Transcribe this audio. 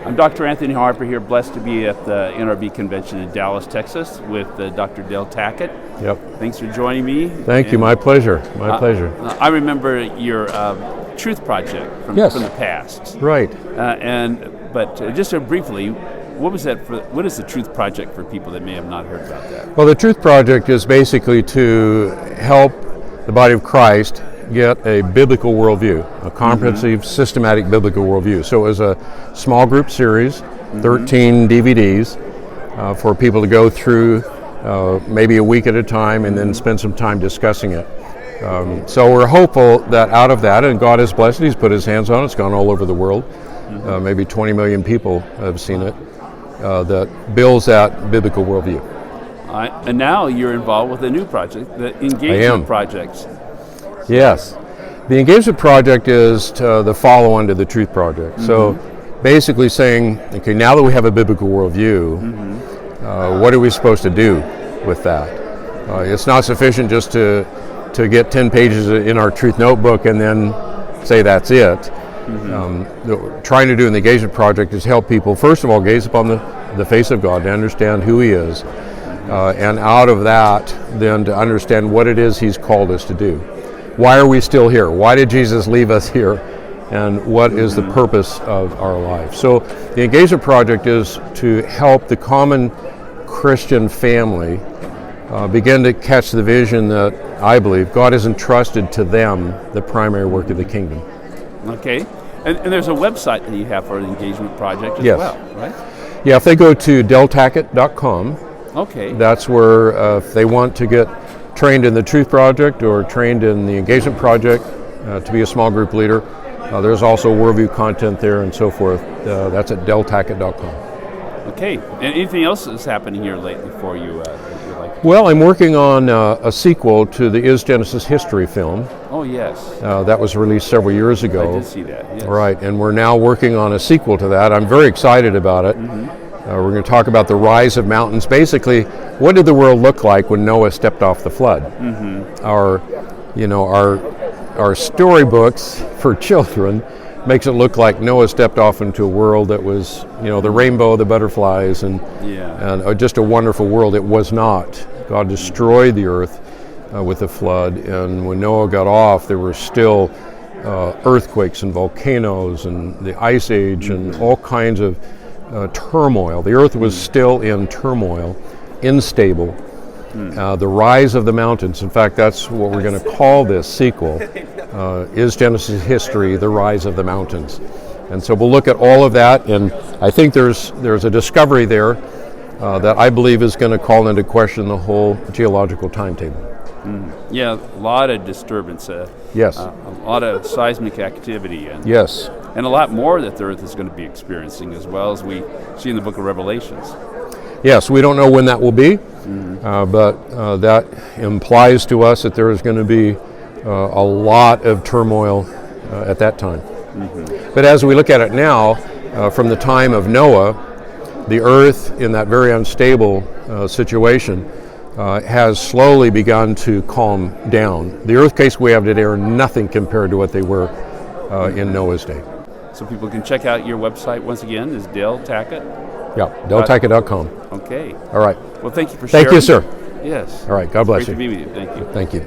I'm Dr. Anthony Harper here, blessed to be at the NRB convention in Dallas, Texas with Dr. Dale Tackett. Yep. Thanks for joining me. Thank you, my pleasure, my pleasure. I remember your Truth Project from the past. Right. But just briefly, what is the Truth Project for people that may have not heard about that? Well, the Truth Project is basically to help the body of Christ get a biblical worldview, a comprehensive, systematic biblical worldview. So it was a small group series, 13 DVDs for people to go through maybe a week at a time and then spend some time discussing it. So we're hopeful that out of that, and God has blessed it, He's put His hands on it, it's gone all over the world. Maybe 20 million people have seen it, that builds that biblical worldview. And now you're involved with a new project, the Engagement Project. Yes. The Engagement Project is the follow-on to the Truth Project. So basically saying, okay, now that we have a biblical worldview, what are we supposed to do with that? It's not sufficient just to get 10 pages in our Truth Notebook and then say that's it. What we're trying to do in the Engagement Project is help people, first of all, gaze upon the face of God, to understand who He is, and out of that, then to understand what it is He's called us to do. Why are we still here? Why did Jesus leave us here? And what is the purpose of our life? So the Engagement Project is to help the common Christian family begin to catch the vision that I believe God has entrusted to them the primary work of the kingdom. Okay. And there's a website that you have for the Engagement Project as well, right? Yeah, if they go to deltackett.com, that's where if they want to get trained in the Truth Project or trained in the Engagement Project to be a small group leader, there's also worldview content there and so forth. That's at deltackett.com. Okay. And anything else that's happening here lately for you? Well, I'm working on a sequel to the Is Genesis History film. Oh, yes. That was released several years ago. I did see that, yes. Right, and we're now working on a sequel to that. I'm very excited about it. We're going to talk about the rise of mountains. Basically, what did the world look like when Noah stepped off the flood? Our storybooks for children makes it look like Noah stepped off into a world that was, the rainbow, the butterflies, and just a wonderful world. It was not. God destroyed the earth with the flood, and when Noah got off, there were still earthquakes and volcanoes and the ice age and all kinds of turmoil. The earth was still in turmoil, unstable. The rise of the mountains, in fact, that's what we're going to call this sequel, Is Genesis History, the Rise of the Mountains. And so we'll look at all of that, and I think there's a discovery there that I believe is going to call into question the whole geological timetable. Yeah, a lot of disturbance. Yes. A lot of seismic activity. And, yes. And a lot more that the earth is going to be experiencing, as well as we see in the book of Revelations. Yes, we don't know when that will be, but that implies to us that there is going to be a lot of turmoil at that time. But as we look at it now, from the time of Noah, the earth in that very unstable situation has slowly begun to calm down. The earthquakes we have today are nothing compared to what they were in Noah's day. So people can check out your website once again, is Dale Tackett. Yeah, deltackett.com. Okay. All right. Well, thank you for sharing. Thank you, sir. Yes. All right, God bless you. Great to be with you. Thank you. Thank you.